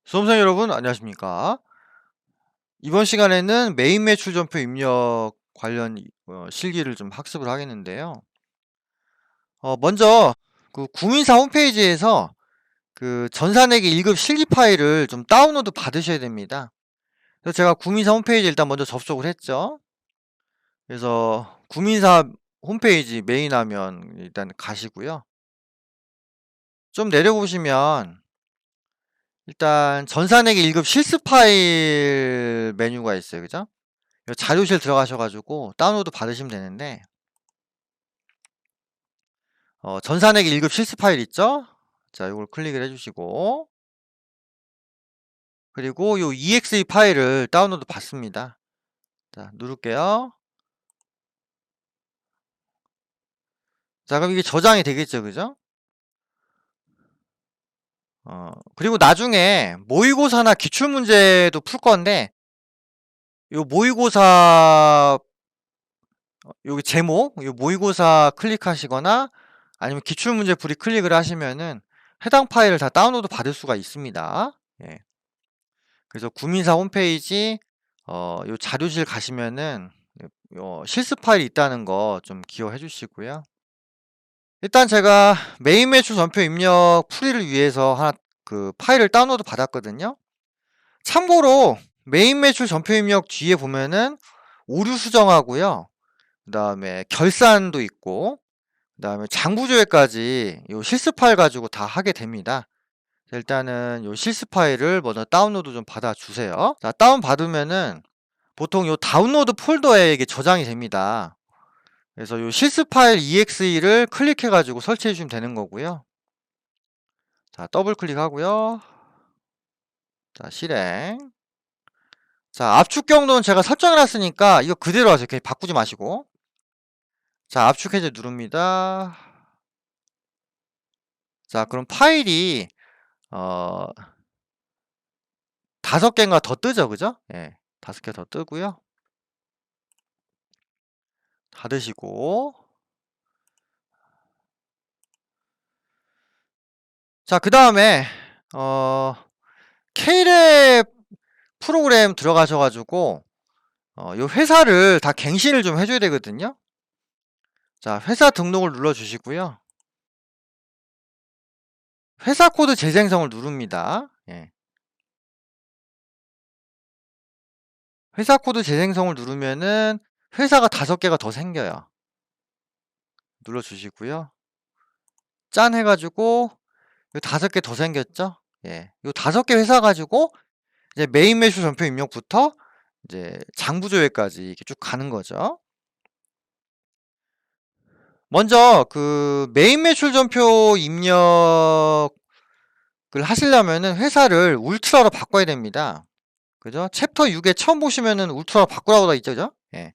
수험생 여러분 안녕하십니까? 이번 시간에는 메인 매출 전표 입력 관련 실기를 좀 학습을 하겠는데요. 먼저 그 구민사 홈페이지에서 그 전산회계 1급 실기 파일을 좀 다운로드 받으셔야 됩니다. 그래서 제가 구민사 홈페이지 일단 먼저 접속을 했죠. 그래서 구민사 홈페이지 메인 화면 일단 가시고요. 좀 내려보시면 일단 전산회계 1급 실습 파일 메뉴가 있어요. 그죠? 자료실 들어가셔가지고 다운로드 받으시면 되는데, 전산회계 1급 실습 파일 있죠? 자, 이걸 클릭을 해주시고, 그리고 요 exe 파일을 다운로드 받습니다. 자, 누를게요. 자, 그럼 이게 저장이 되겠죠, 그죠? 그리고 나중에 모의고사나 기출문제도 풀 건데, 요 모의고사, 여기 제목, 요 모의고사 클릭하시거나, 아니면 기출문제 풀이 클릭을 하시면은 해당 파일을 다 다운로드 받을 수가 있습니다. 예. 그래서 구민사 홈페이지 요 자료실 가시면은 실습 파일이 있다는 거 좀 기억해 주시고요. 일단 제가 메인 매출 전표 입력 풀이를 위해서 하나 그 파일을 다운로드 받았거든요. 참고로 메인 매출 전표 입력 뒤에 보면은 오류 수정하고요. 그다음에 결산도 있고, 그다음에 장부 조회까지 요 실습 파일 가지고 다 하게 됩니다. 일단은 요 실습 파일을 먼저 다운로드 좀 받아 주세요. 자, 다운 받으면은 보통 요 다운로드 폴더에 이게 저장이 됩니다. 그래서 요 실습 파일 exe를 클릭해 가지고 설치해 주시면 되는 거고요. 자, 더블 클릭하고요. 자, 실행. 자, 압축 경로는 제가 설정해 놨으니까 이거 그대로 하세요. 이렇게 바꾸지 마시고. 자, 압축 해제 누릅니다. 자, 그럼 파일이 어 5개인가 더 뜨죠. 그죠? 예. 5개 더 뜨고요. 닫으시고. 자, 그다음에 K랩 프로그램 들어가셔 가지고 요 회사를 다 갱신을 좀 해줘야 되거든요. 자, 회사 등록을 눌러 주시고요. 회사 코드 재생성을 누릅니다. 예. 회사 코드 재생성을 누르면은 회사가 5개가 더 생겨요. 눌러 주시고요. 짠 해가지고 요 5개 더 생겼죠? 예. 요 5개 회사 가지고 이제 메인 매출 전표 입력부터 이제 장부 조회까지 이렇게 쭉 가는 거죠. 먼저 그 메인 매출 전표 입력을 하시려면은 회사를 울트라로 바꿔야 됩니다. 그죠? 챕터 6에 처음 보시면은 울트라로 바꾸라고 돼 있죠, 그죠? 예.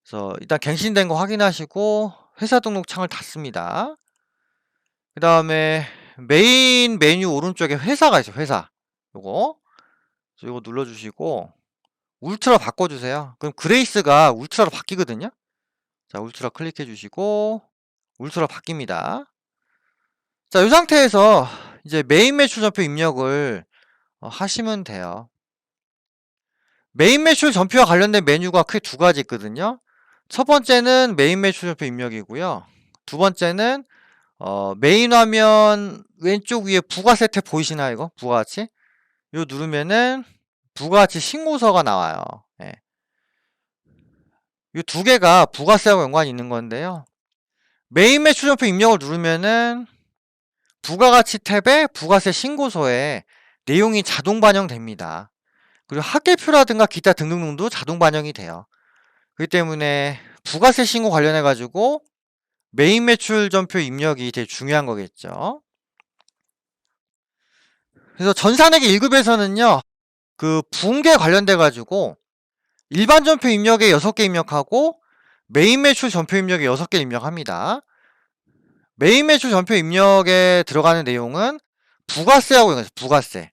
그래서 일단 갱신된 거 확인하시고 회사 등록 창을 닫습니다. 그 다음에 메인 메뉴 오른쪽에 회사가 있어요, 회사. 요거. 요거 눌러주시고 울트라 바꿔주세요. 그럼 그레이스가 울트라로 바뀌거든요. 자, 울트라 클릭해 주시고 울트라 바뀝니다. 자, 이 상태에서 이제 메인 매출 전표 입력을 하시면 돼요. 메인 매출 전표와 관련된 메뉴가 크게 2가지 있거든요. 첫 번째는 메인 매출 전표 입력이고요. 두 번째는 메인 화면 왼쪽 위에 부가세 탭 보이시나요? 이거 부가가치? 이거 누르면은 부가가치 신고서가 나와요. 예. 이 2개가 부가세하고 연관이 있는 건데요. 메인 매출 전표 입력을 누르면은 부가가치 탭에 부가세 신고서에 내용이 자동 반영됩니다. 그리고 합계표라든가 기타 등등등도 자동 반영이 돼요. 그렇기 때문에 부가세 신고 관련해 가지고 메인 매출 전표 입력이 되게 중요한 거겠죠. 그래서 전산회계 1급에서는요, 그 분계 관련돼 가지고 일반 전표 입력에 6개 입력하고 메인 매출 전표 입력에 6개 입력합니다. 메인 매출 전표 입력에 들어가는 내용은 부가세하고 연관해서 부가세.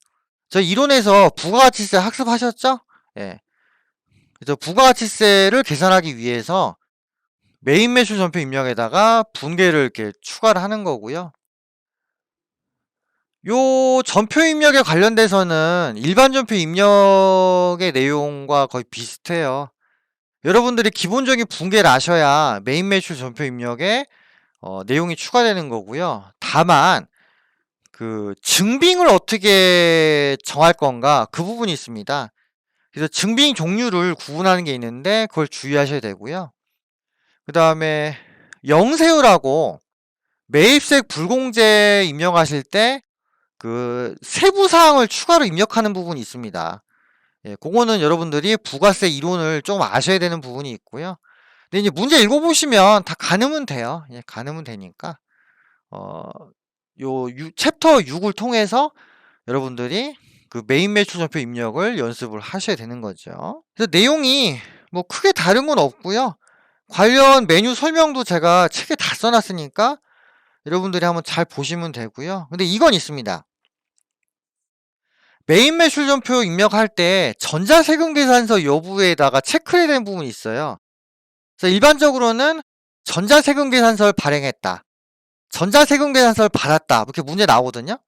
저 이론에서 부가가치세 학습하셨죠? 예. 그래서 부가가치세를 계산하기 위해서 메인 매출 전표 입력에다가 분계를 이렇게 추가를 하는 거고요. 요 전표 입력에 관련돼서는 일반 전표 입력의 내용과 거의 비슷해요. 여러분들이 기본적인 붕괴를 아셔야 메인 매출 전표 입력에 내용이 추가되는 거고요. 다만 그 증빙을 어떻게 정할 건가 그 부분이 있습니다. 그래서 증빙 종류를 구분하는 게 있는데 그걸 주의하셔야 되고요. 그 다음에 영세율하고 매입색 불공제 입력하실 때 그 세부 사항을 추가로 입력하는 부분이 있습니다. 예, 그거는 여러분들이 부가세 이론을 좀 아셔야 되는 부분이 있고요. 근데 이제 문제 읽어보시면 다 가늠은 돼요. 예, 가늠은 되니까 챕터 6을 통해서 여러분들이 그 메인 매출 전표 입력을 연습을 하셔야 되는 거죠. 그래서 내용이 뭐 크게 다른 건 없고요. 관련 메뉴 설명도 제가 책에 다 써놨으니까 여러분들이 한번 잘 보시면 되고요. 근데 이건 있습니다. 메인 매출 전표 입력할 때 전자세금 계산서 여부에다가 체크해야 되는 부분이 있어요. 그래서 일반적으로는 전자세금 계산서를 발행했다. 전자세금 계산서를 받았다. 이렇게 문제 나오거든요.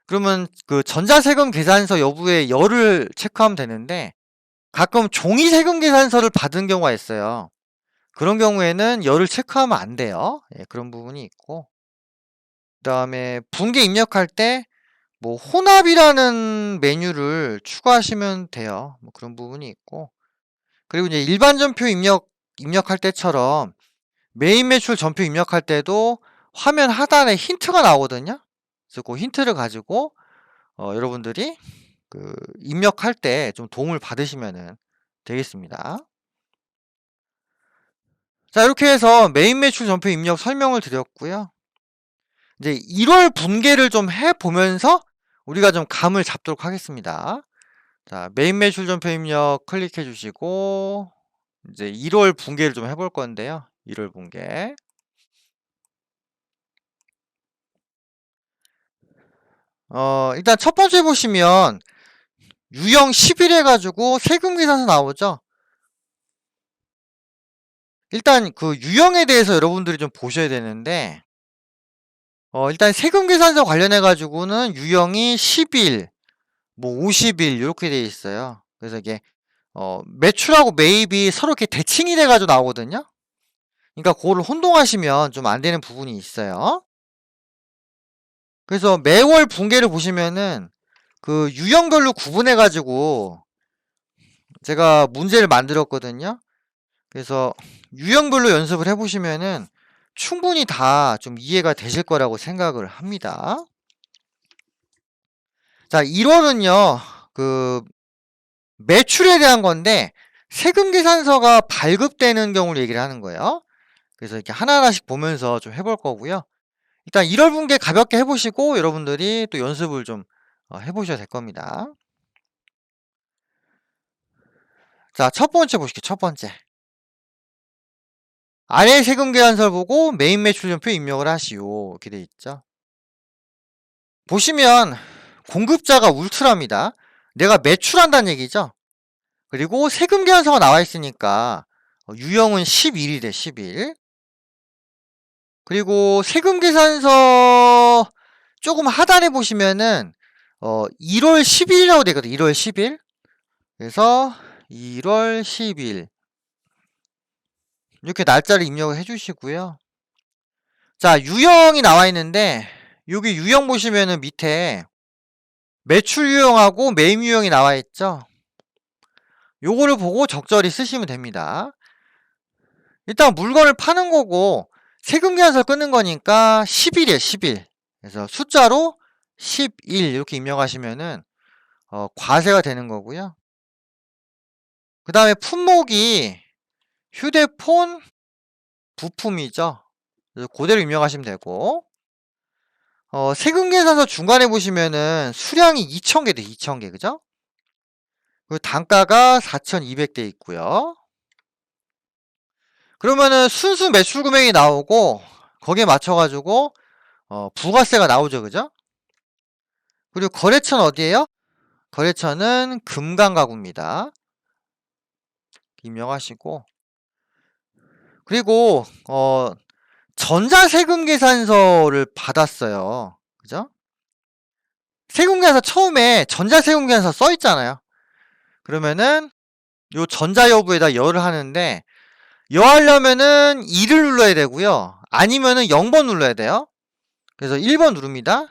그러면 그 전자세금 계산서 여부에 열을 체크하면 되는데 가끔 종이세금 계산서를 받은 경우가 있어요. 그런 경우에는 열을 체크하면 안 돼요. 예, 그런 부분이 있고 그 다음에 분계 입력할 때 뭐 혼합이라는 메뉴를 추가하시면 돼요. 뭐 그런 부분이 있고 그리고 이제 일반 전표 입력할 때처럼 메인 매출 전표 입력할 때도 화면 하단에 힌트가 나오거든요. 그래서 그 힌트를 가지고 여러분들이 그 입력할 때 좀 도움을 받으시면 되겠습니다. 자, 이렇게 해서 메인 매출 전표 입력 설명을 드렸고요. 이제 1월 분계를 좀 해보면서 우리가 좀 감을 잡도록 하겠습니다. 자, 메인 매출 전표 입력 클릭해 주시고 이제 1월 분계를 좀 해볼 건데요. 1월 분계. 일단 첫 번째 보시면 유형 10일 해가지고 세금 계산서 나오죠. 일단 그 유형에 대해서 여러분들이 좀 보셔야 되는데 일단 세금 계산서 관련해 가지고는 유형이 10일, 뭐 50일 이렇게 돼 있어요. 그래서 이게 매출하고 매입이 서로 이렇게 대칭이 돼 가지고 나오거든요. 그러니까 그거를 혼동하시면 좀 안 되는 부분이 있어요. 그래서 매월 분계를 보시면은 그 유형별로 구분해 가지고 제가 문제를 만들었거든요. 그래서 유형별로 연습을 해보시면은 충분히 다 좀 이해가 되실 거라고 생각을 합니다. 자, 1월은요, 그 매출에 대한 건데 세금 계산서가 발급되는 경우를 얘기를 하는 거예요. 그래서 이렇게 하나하나씩 보면서 좀 해볼 거고요. 일단 1월 분계 가볍게 해보시고 여러분들이 또 연습을 좀 해보셔야 될 겁니다. 자, 첫 번째 보실게요. 첫 번째. 아래 세금 계산서를 보고 메인 매출전표 입력을 하시오. 이렇게 돼 있죠. 보시면 공급자가 울트라입니다. 내가 매출한다는 얘기죠. 그리고 세금 계산서가 나와 있으니까 유형은 11이래 11. 그리고 세금 계산서 조금 하단에 보시면은 1월 10일이라고 되거든. 1월 10일. 그래서 1월 10일 이렇게 날짜를 입력을 해주시고요. 자, 유형이 나와 있는데 여기 유형 보시면은 밑에 매출 유형하고 매입 유형이 나와 있죠. 요거를 보고 적절히 쓰시면 됩니다. 일단 물건을 파는 거고 세금 계산서 끊는 거니까 10일이에요. 10일. 그래서 숫자로 11 이렇게 입력하시면은 과세가 되는 거고요. 그 다음에 품목이 휴대폰 부품이죠. 그래서 그대로 입력하시면 되고 세금 계산서 중간에 보시면은 수량이 2,000개 돼. 2,000개. 그죠? 그리고 단가가 4,200대 있고요. 그러면은 순수 매출 금액이 나오고 거기에 맞춰가지고 부가세가 나오죠. 그죠? 그리고 거래처는 어디예요? 거래처는 금강가구입니다. 입력하시고 그리고 전자세금 계산서를 받았어요. 그죠? 세금계산서 처음에 전자세금계산서 써 있잖아요. 그러면은 요 전자 여부에다 열을 하는데, 여하려면은 2를 눌러야 되고요. 아니면은 0번 눌러야 돼요. 그래서 1번 누릅니다.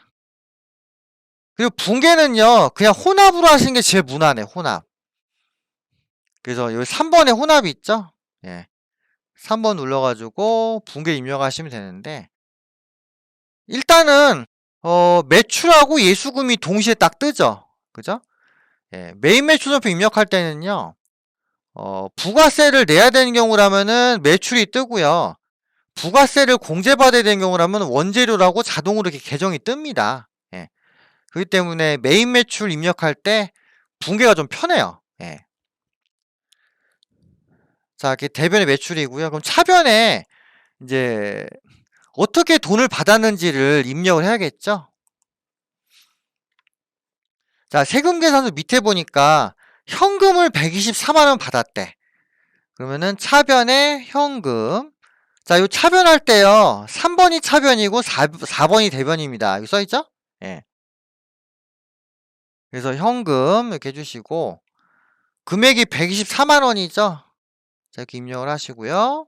그리고 붕괴는요, 그냥 혼합으로 하시는 게 제일 무난해, 혼합. 그래서 여기 3번에 혼합이 있죠? 예. 3번 눌러가지고 붕괴 입력하시면 되는데, 일단은, 매출하고 예수금이 동시에 딱 뜨죠? 그죠? 예. 메인 매출전표 입력할 때는요, 부가세를 내야 되는 경우라면은 매출이 뜨고요. 부가세를 공제받아야 되는 경우라면 원재료라고 자동으로 이렇게 계정이 뜹니다. 예. 그렇기 때문에 메인 매출 입력할 때 붕괴가 좀 편해요. 예. 자, 이렇게 대변의 매출이고요. 그럼 차변에 이제 어떻게 돈을 받았는지를 입력을 해야겠죠? 자, 세금계산서 밑에 보니까 현금을 124만원 받았대. 그러면은 차변에 현금. 자, 요 차변할 때요. 3번이 차변이고 4번이 대변입니다. 여기 써있죠? 예. 그래서 현금 이렇게 해주시고, 금액이 124만원이죠? 자, 이렇게 입력을 하시고요.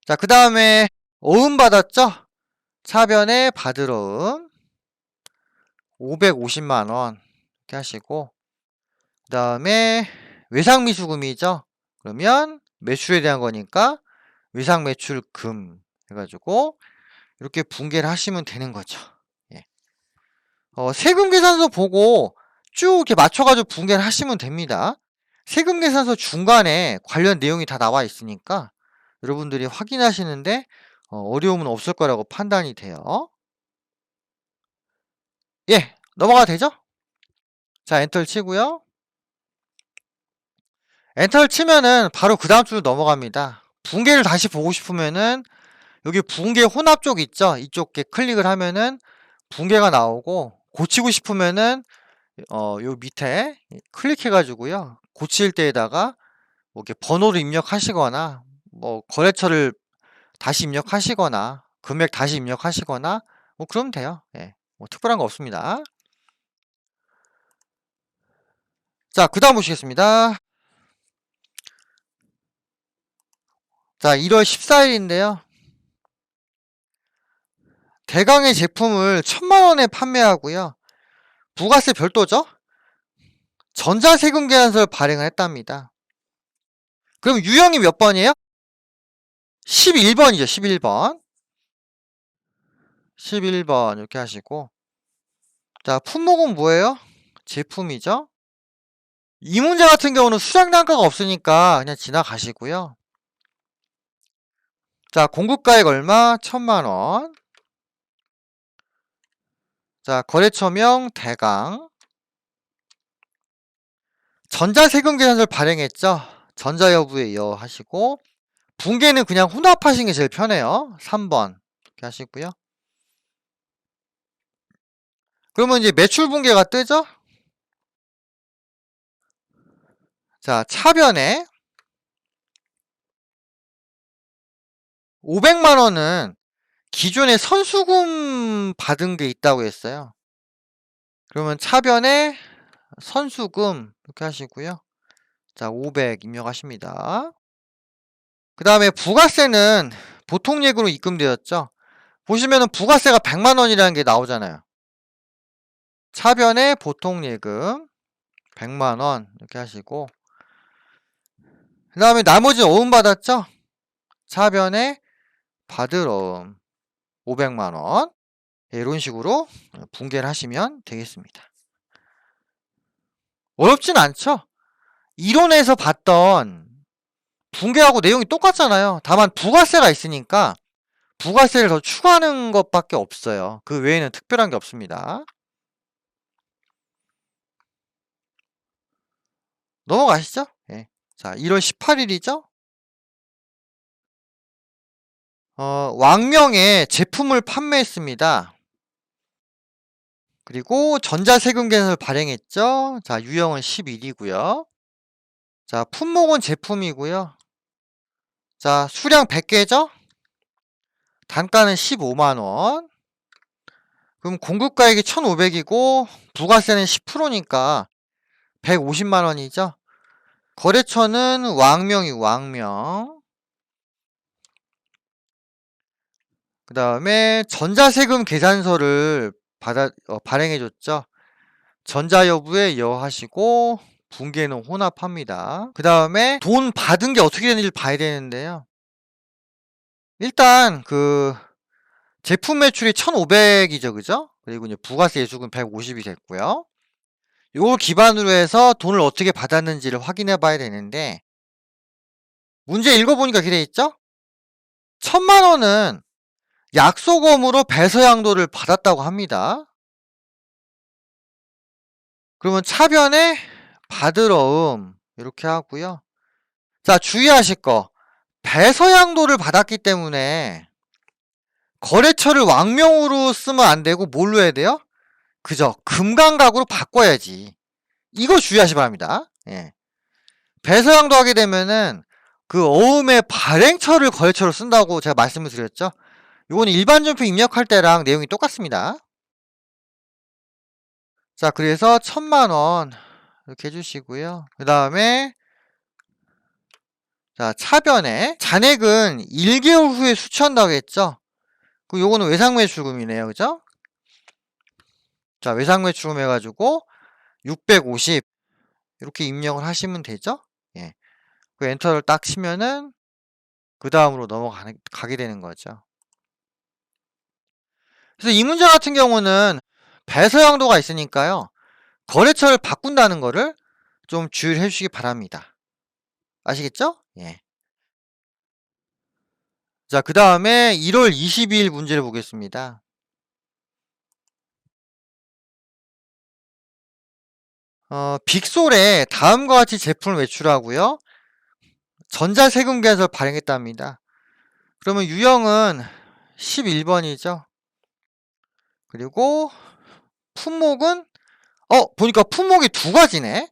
자, 그 다음에 어음 받았죠? 차변에 받을 어음 550만원 이렇게 하시고, 그 다음에 외상미수금이죠? 그러면 매출에 대한 거니까 외상매출금 해가지고 이렇게 붕괴를 하시면 되는 거죠. 예. 세금계산서 보고 쭉 이렇게 맞춰가지고 붕괴를 하시면 됩니다. 세금계산서 중간에 관련 내용이 다 나와 있으니까 여러분들이 확인하시는데 어려움은 없을 거라고 판단이 돼요. 예, 넘어가도 되죠? 자, 엔터를 치고요. 엔터를 치면은 바로 그 다음 줄로 넘어갑니다. 붕괴를 다시 보고 싶으면은 여기 붕괴 혼합 쪽 있죠? 이쪽에 클릭을 하면은 붕괴가 나오고, 고치고 싶으면은 요 밑에 클릭해 가지고요. 고칠 때에다가 뭐 이렇게 번호를 입력하시거나 뭐 거래처를 다시 입력하시거나 금액 다시 입력하시거나 뭐 그러면 돼요. 예. 뭐 특별한 거 없습니다. 자, 그다음 보시겠습니다. 자, 1월 14일인데요. 대강의 제품을 1,000만원에 판매하고요. 부가세 별도죠? 전자세금계산서를 발행을 했답니다. 그럼 유형이 몇 번이에요? 11번이죠. 11번. 11번 이렇게 하시고, 자, 품목은 뭐예요? 제품이죠. 이 문제 같은 경우는 수량 단가가 없으니까 그냥 지나가시고요. 자, 공급가액 얼마? 1,000만원. 자, 거래처명 대강. 전자세금계산서를 발행했죠. 전자 여부에 여 하시고, 붕괴는 그냥 혼합하시는 게 제일 편해요. 3번 이렇게 하시고요. 그러면 이제 매출 붕괴가 뜨죠. 자, 차변에 500만원은 기존에 선수금 받은 게 있다고 했어요. 그러면 차변에 선수금 이렇게 하시고요. 자, 500 입력하십니다. 그 다음에 부가세는 보통 예금으로 입금되었죠. 보시면은 부가세가 100만원이라는 게 나오잖아요. 차변에 보통 예금 100만원 이렇게 하시고, 그 다음에 나머지 어음 받았죠. 차변에 받을 어음 500만원. 이런 식으로 붕괴를 하시면 되겠습니다. 어렵진 않죠? 이론에서 봤던 붕괴하고 내용이 똑같잖아요. 다만 부가세가 있으니까 부가세를 더 추가하는 것밖에 없어요. 그 외에는 특별한 게 없습니다. 넘어가시죠. 예. 자, 1월 18일이죠. 왕명의 제품을 판매했습니다. 그리고 전자세금계산서를 발행했죠. 자, 유형은 11이고요. 자, 품목은 제품이고요. 자, 수량 100개죠. 단가는 15만원. 그럼 공급가액이 1,500이고 부가세는 10%니까 150만 원이죠. 거래처는 왕명이고 왕명. 그 다음에 전자세금 계산서를 발행해줬죠. 전자 여부에 여하시고 분기에는 혼합합니다. 그 다음에 돈 받은 게 어떻게 되는지를 봐야 되는데요. 일단 제품 매출이 1,500이죠, 그죠? 그리고 이제 부가세 예수금 150이 됐고요. 이걸 기반으로 해서 돈을 어떻게 받았는지를 확인해 봐야 되는데, 문제 읽어보니까 이렇게 돼 있죠? 1,000만 원은 약소금으로 배서양도를 받았다고 합니다. 그러면 차변에 받으러음 이렇게 하고요. 자, 주의하실 거. 배서양도를 받았기 때문에 거래처를 왕명으로 쓰면 안 되고 뭘로 해야 돼요? 그죠? 금강각으로 바꿔야지. 이거 주의하시 바랍니다. 예. 배서양도 하게 되면은 그 어음의 발행처를 거래처로 쓴다고 제가 말씀을 드렸죠. 요거는 일반 전표 입력할 때랑 내용이 똑같습니다. 자, 그래서 1,000만 원 이렇게 해주시고요. 그 다음에 자, 차변에 잔액은 1개월 후에 수취한다고 했죠. 그 요거는 외상매출금이네요, 그죠? 자, 외상매출금 해가지고 650 이렇게 입력을 하시면 되죠. 예. 그 엔터를 딱 치면은 그 다음으로 넘어가게 되는 거죠. 그래서 이 문제 같은 경우는 배서양도가 있으니까요. 거래처를 바꾼다는 거를 좀 주의를 해주시기 바랍니다. 아시겠죠? 예. 자, 그 다음에 1월 22일 문제를 보겠습니다. 빅솔에 다음과 같이 제품을 외출하고요. 전자세금 계산서를 발행했답니다. 그러면 유형은 11번이죠. 그리고 품목은 보니까 품목이 두 가지네.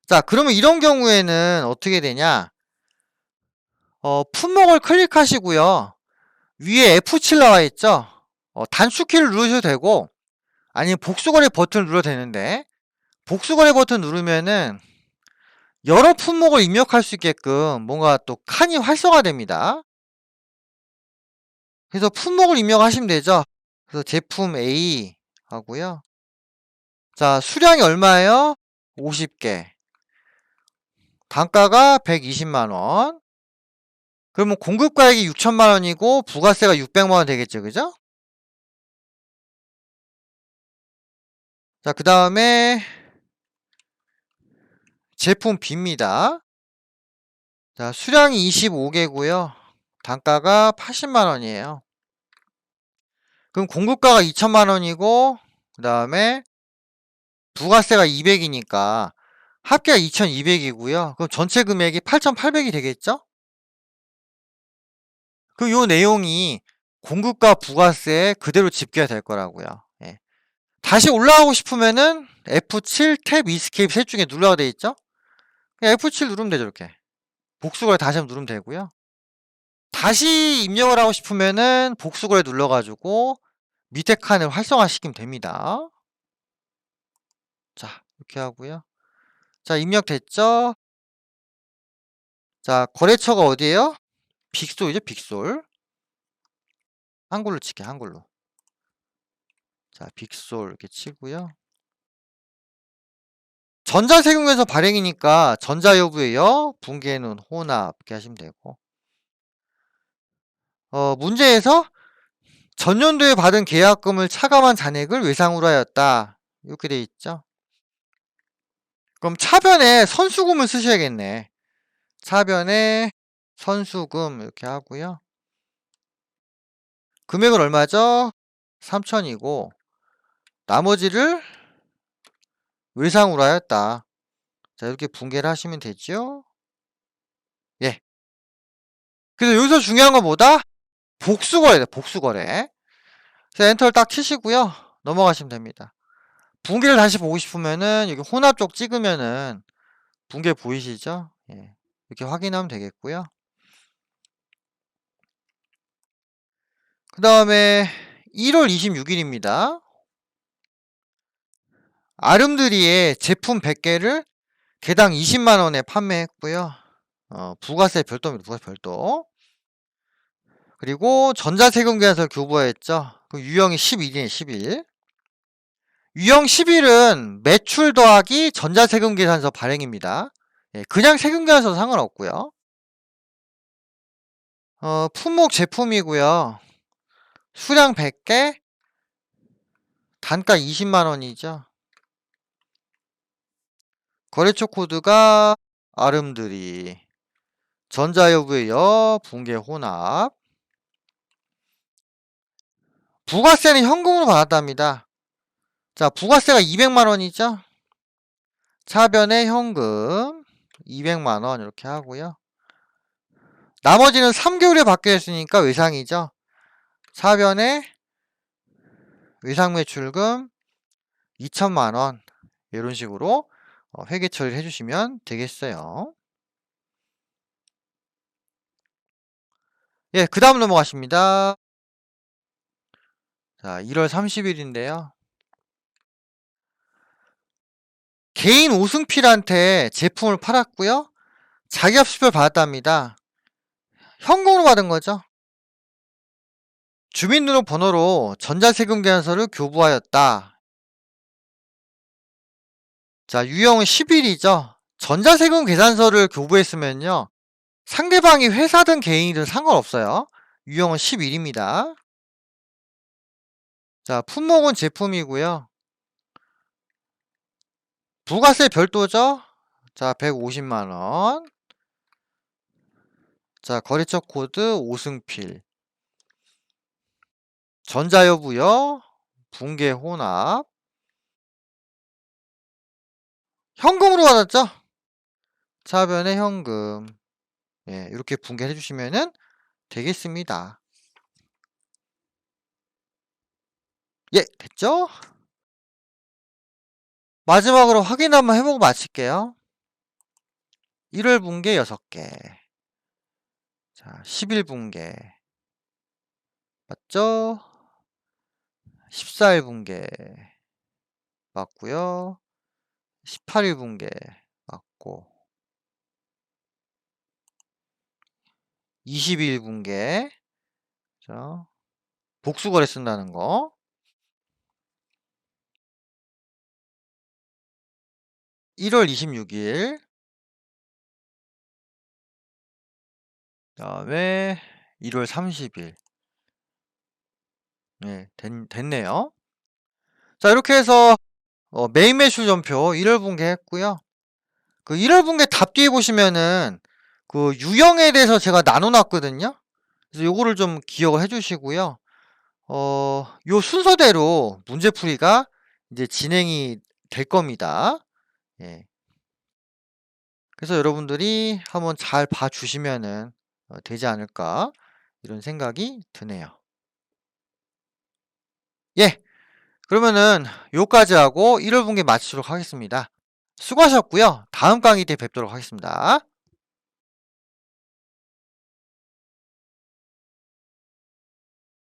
자, 그러면 이런 경우에는 어떻게 되냐? 품목을 클릭하시고요. 위에 F7 나와 있죠? 단축키를 누르셔도 되고, 아니면 복수거래 버튼을 눌러도 되는데, 복수거래 버튼 누르면은 여러 품목을 입력할 수 있게끔 뭔가 또 칸이 활성화됩니다. 그래서 품목을 입력하시면 되죠. 그래서 제품 A 하고요. 자, 수량이 얼마예요? 50개. 단가가 120만 원. 그러면 공급가액이 6천만 원이고 부가세가 600만 원 되겠죠, 그죠? 자, 그 다음에 제품 B입니다. 자, 수량이 25개고요. 단가가 80만 원이에요. 그럼 공급가가 2천만 원이고 그 다음에 부가세가 200이니까 합계가 2,200이고요. 그럼 전체 금액이 8,800이 되겠죠? 그럼 요 내용이 공급가 부가세 그대로 집계가 될 거라고요. 예. 다시 올라가고 싶으면은 F7 탭 이스케이프 셋 중에 누르라고 돼 있죠? 그냥 F7 누르면 되죠, 이렇게. 복수거래 다시 한번 누르면 되고요. 다시 입력을 하고 싶으면은 복수거래 눌러가지고 밑에 칸을 활성화시키면 됩니다. 자, 이렇게 하고요. 자, 입력됐죠? 자, 거래처가 어디에요? 빅솔이죠, 빅솔. 한글로 칠게, 한글로. 자, 빅솔 이렇게 치고요. 전자세금에서 발행이니까 전자 여부에요. 분기에는 혼합 이렇게 하시면 되고. 문제에서 전년도에 받은 계약금을 차감한 잔액을 외상으로 하였다. 이렇게 돼 있죠. 그럼 차변에 선수금을 쓰셔야겠네. 차변에 선수금 이렇게 하고요. 금액은 얼마죠? 3천이고 나머지를 외상으로 하였다. 자, 이렇게 분개를 하시면 되죠. 예. 그래서 여기서 중요한 건 뭐다? 복수거래다, 복수거래. 그래서 엔터를 딱 치시고요. 넘어가시면 됩니다. 분기를 다시 보고 싶으면은 여기 혼합 쪽 찍으면은 분기 보이시죠? 예. 이렇게 확인하면 되겠고요. 그 다음에 1월 26일입니다. 아름드리의 제품 100개를 개당 20만원에 판매했고요. 부가세 별도입니다. 부가세 별도. 그리고 전자세금계산서 교부했죠. 그 유형이 11이네, 11. 유형 11은 매출 더하기 전자세금계산서 발행입니다. 예, 그냥 세금계산서 상관없고요. 품목 제품이고요. 수량 100개, 단가 20만원이죠. 거래처 코드가 아름드리, 전자여부의 여, 붕괴 혼합. 부가세는 현금으로 받았답니다. 자, 부가세가 200만원이죠. 차변에 현금 200만원 이렇게 하고요. 나머지는 3개월에 받게 됐으니까 외상이죠. 차변에 외상매출금 2천만원 이런 식으로 회계 처리를 해주시면 되겠어요. 예, 그 다음 넘어가십니다. 자, 1월 30일인데요. 개인 오승필한테 제품을 팔았고요. 자기합 수표를 받았답니다. 현금으로 받은 거죠. 주민등록번호로 전자세금계산서를 교부하였다. 자, 유형은 10일이죠. 전자세금 계산서를 교부했으면요. 상대방이 회사든 개인이든 상관없어요. 유형은 10일입니다. 자, 품목은 제품이고요. 부가세 별도죠. 자, 150만원. 자, 거래처 코드 오승필. 전자여부요. 붕괴 혼합. 현금으로 받았죠. 차변에 현금. 예, 이렇게 붕괴해 주시면 되겠습니다. 예, 됐죠? 마지막으로 확인 한번 해보고 마칠게요. 1월 분계 6개. 자, 10일 분계. 맞죠? 14일 분계. 맞고요. 18일 분계. 맞고. 20일 분계. 자, 복수거래 쓴다는 거. 1월 26일. 그다음에 1월 30일. 네, 됐네요. 자, 이렇게 해서 메인 매출 전표 1월 분계 했고요. 그 1월 분계 답 뒤에 보시면은 그 유형에 대해서 제가 나눠놨거든요. 그래서 요거를 좀 기억을 해주시고요. 요 순서대로 문제풀이가 이제 진행이 될 겁니다. 예. 그래서 여러분들이 한번 잘 봐주시면은 되지 않을까 이런 생각이 드네요. 예. 그러면은 요까지 하고 1월 분기 마치도록 하겠습니다. 수고하셨고요. 다음 강의 때 뵙도록 하겠습니다.